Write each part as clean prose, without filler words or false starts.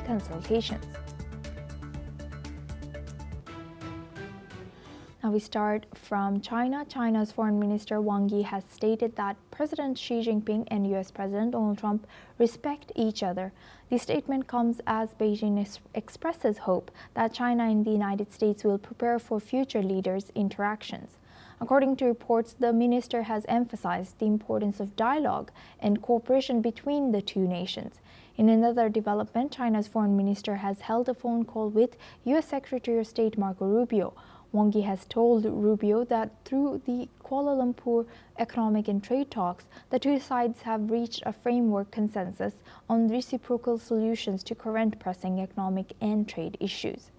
consultations. Now we start from China. China's Foreign Minister Wang Yi has stated that President Xi Jinping and U.S. President Donald Trump respect each other. The statement comes as Beijing expresses hope that China and the United States will prepare for future leaders' interactions. According to reports, the minister has emphasized the importance of dialogue and cooperation between the two nations. In another development, China's foreign minister has held a phone call with U.S. Secretary of State Marco Rubio. Wang Yi has told Rubio that through the Kuala Lumpur economic and trade talks, the two sides have reached a framework consensus on reciprocal solutions to current pressing economic and trade issues.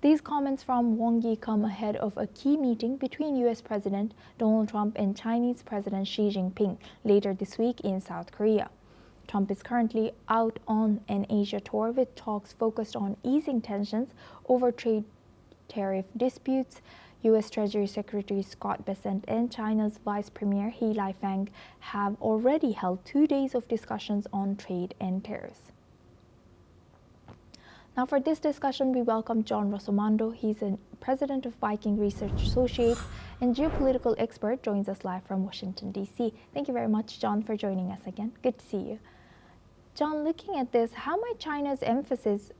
These comments from Wang Yi come ahead of a key meeting between U.S. President Donald Trump and Chinese President Xi Jinping later this week in South Korea. Trump is currently out on an Asia tour with talks focused on easing tensions over trade tariff disputes. U.S. Treasury Secretary Scott Bessent and China's Vice Premier He Lifeng have already held 2 days of discussions on trade and tariffs. Now for this discussion, we welcome John Rossomando. He's a president of Viking Research Associates and geopolitical expert, joins us live from Washington, D.C. Thank you very much, John, for joining us again. Good to see you. John, looking at this, how might China's emphasis,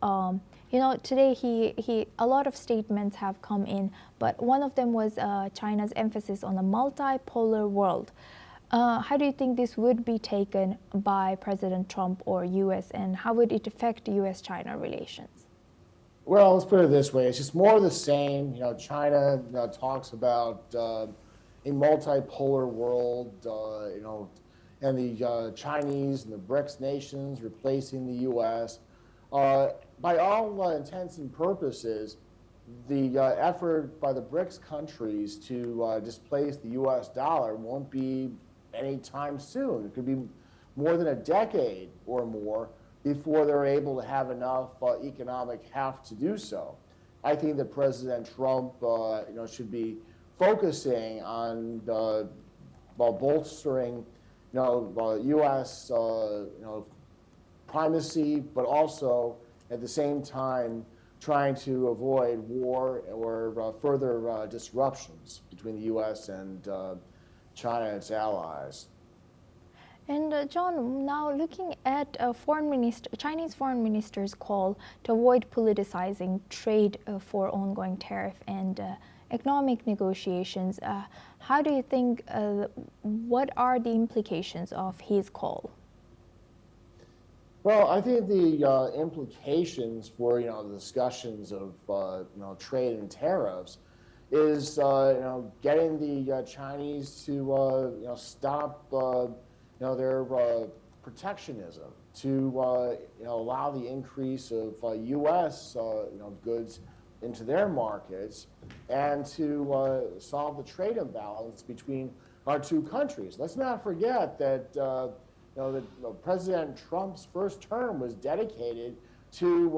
today a lot of statements have come in, but one of them was China's emphasis on a multipolar world. How do you think this would be taken by President Trump or U.S., and how would it affect U.S.-China relations? Well, let's put it this way. It's just more of the same. China talks about a multipolar world, and the Chinese and the BRICS nations replacing the U.S. By all intents and purposes, the effort by the BRICS countries to displace the U.S. dollar won't be anytime soon. It could be more than a decade or more before they're able to have enough economic heft to do so. I think that President Trump, should be focusing on bolstering U.S. primacy, but also at the same time trying to avoid war or further disruptions between the U.S. and China and its allies. And John, now looking at Chinese foreign minister's call to avoid politicizing trade for ongoing tariff and economic negotiations, how do you think, what are the implications of his call? Well, I think the implications for the discussions of trade and tariffs is getting the Chinese to stop their protectionism, to allow the increase of U.S. Goods into their markets, and to solve the trade imbalance between our two countries. Let's not forget that President Trump's first term was dedicated to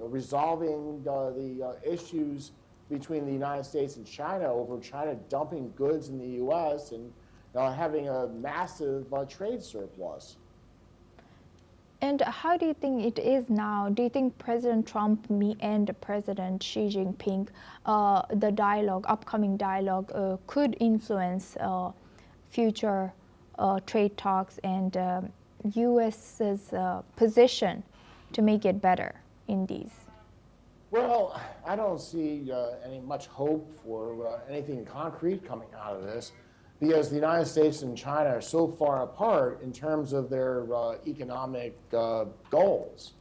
resolving the issues between the United States and China over China dumping goods in the U.S. and having a massive trade surplus. And how do you think it is now? Do you think President Trump and President Xi Jinping, the upcoming dialogue, could influence future trade talks and U.S.'s position to make it better in these? Well, I don't see any much hope for anything concrete coming out of this, because the United States and China are so far apart in terms of their economic goals.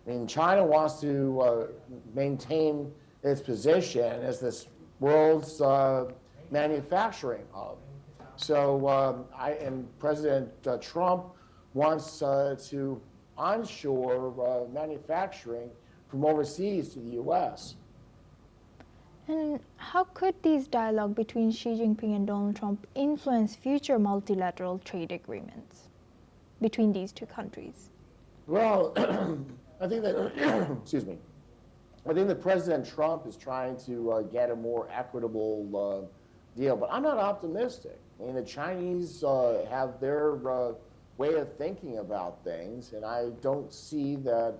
I mean, China wants to maintain its position as this world's manufacturing hub. So, President Trump wants to onshore manufacturing from overseas to the U.S. And how could these dialogue between Xi Jinping and Donald Trump influence future multilateral trade agreements between these two countries? Well, I think that, excuse me, I think that President Trump is trying to get a more equitable deal, but I'm not optimistic. I mean, the Chinese have their way of thinking about things, and I don't see that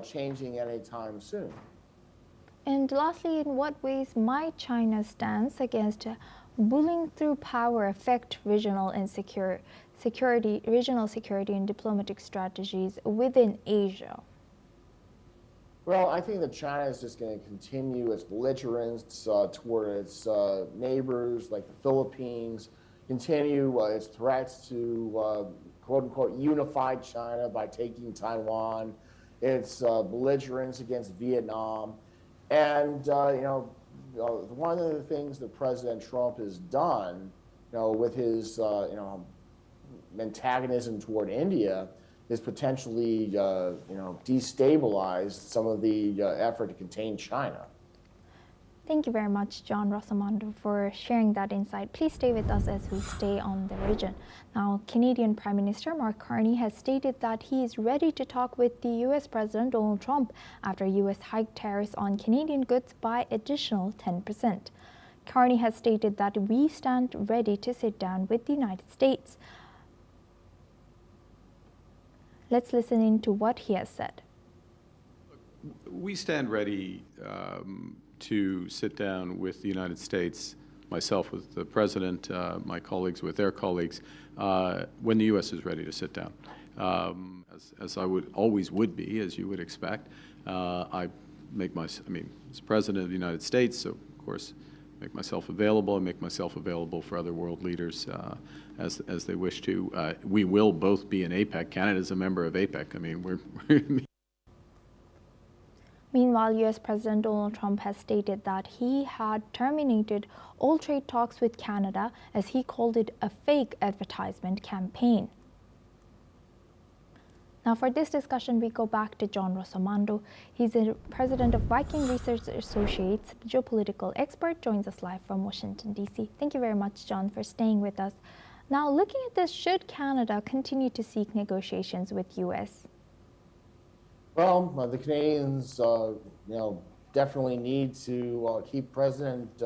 changing anytime soon. And lastly, in what ways might China's stance against bullying through power affect regional security and diplomatic strategies within Asia? Well, I think that China is just going to continue its belligerence toward its neighbors like the Philippines, continue its threats to quote unquote unify China by taking Taiwan, its belligerence against Vietnam. And one of the things that President Trump has done, with his antagonism toward India, is potentially destabilize some of the effort to contain China. Thank you very much, John Rosamando, for sharing that insight. Please stay with us as we stay on the region. Now, Canadian Prime Minister Mark Carney has stated that he is ready to talk with the U.S. President Donald Trump after U.S. hiked tariffs on Canadian goods by additional 10%. Carney has stated that we stand ready to sit down with the United States. Let's listen in to what he has said. We stand ready to sit down with the United States, myself with the President, my colleagues with their colleagues, when the U.S. is ready to sit down. As I always would be, as you would expect, as President of the United States, so of course, make myself available and make myself available for other world leaders as they wish to. We will both be in APEC. Canada is a member of APEC. Meanwhile, U.S. President Donald Trump has stated that he had terminated all trade talks with Canada, as he called it a fake advertisement campaign. Now, for this discussion, we go back to John Rosamando. He's the president of Viking Research Associates, geopolitical expert, joins us live from Washington, D.C. Thank you very much, John, for staying with us. Now, looking at this, should Canada continue to seek negotiations with U.S.? Well, the Canadians, definitely need to keep President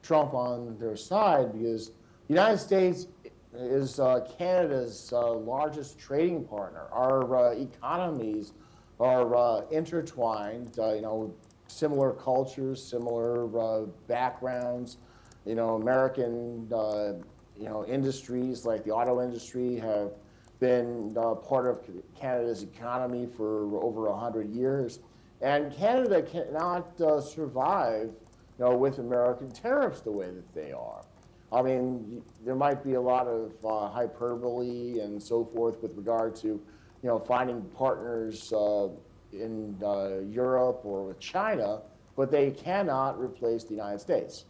Trump on their side, because the United States is Canada's largest trading partner. Our economies are intertwined. Similar cultures, similar backgrounds. American industries like the auto industry have been part of Canada's economy for over 100 years. And Canada cannot survive with American tariffs the way that they are. There might be a lot of hyperbole and so forth with regard to finding partners in Europe or with China, but they cannot replace the United States.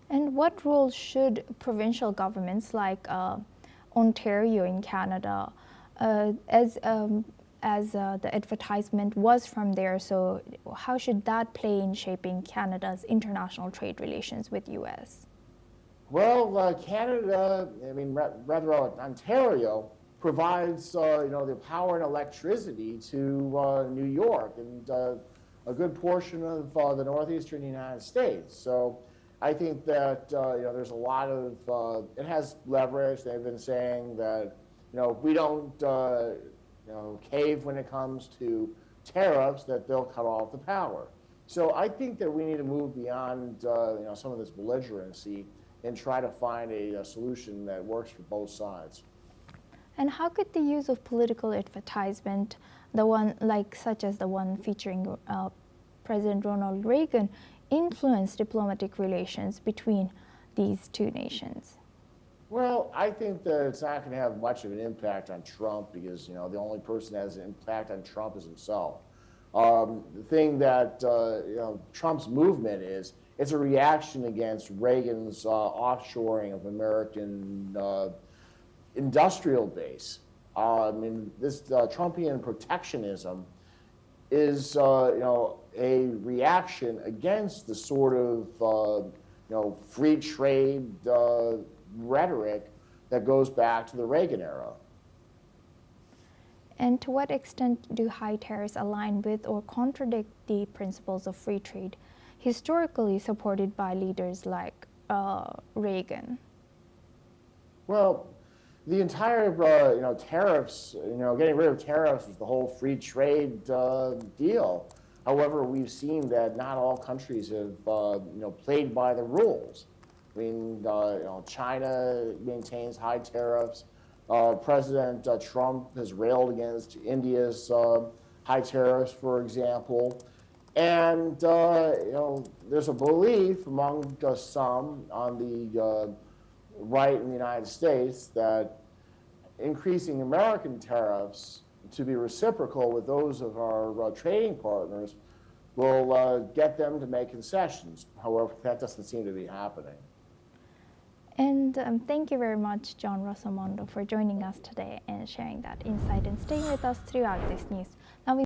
And what role should provincial governments like Ontario in Canada, as the advertisement was from there, so how should that play in shaping Canada's international trade relations with U.S.? Well, Canada, rather Ontario, provides the power and electricity to New York and a good portion of the northeastern United States. So I think that there's a lot of it has leverage. They've been saying that if we don't cave when it comes to tariffs, that they'll cut off the power. So I think that we need to move beyond some of this belligerency and try to find a solution that works for both sides. And how could the use of political advertisement, such as the one featuring President Ronald Reagan, influence diplomatic relations between these two nations? Well, I think that it's not going to have much of an impact on Trump, because the only person that has an impact on Trump is himself. The thing that Trump's movement is, it's a reaction against Reagan's offshoring of American industrial base. This Trumpian protectionism is a reaction against the sort of free trade rhetoric that goes back to the Reagan era. And to what extent do high tariffs align with or contradict the principles of free trade historically supported by leaders like Reagan? Well, The entire, tariffs, getting rid of tariffs was the whole free trade deal. However, we've seen that not all countries have, played by the rules. I mean, China maintains high tariffs. President Trump has railed against India's high tariffs, for example. And, there's a belief among some on the right in the United States that increasing American tariffs to be reciprocal with those of our trading partners will get them to make concessions. However, that doesn't seem to be happening. And thank you very much, John Rosamondo, for joining us today and sharing that insight and staying with us throughout this news. Now we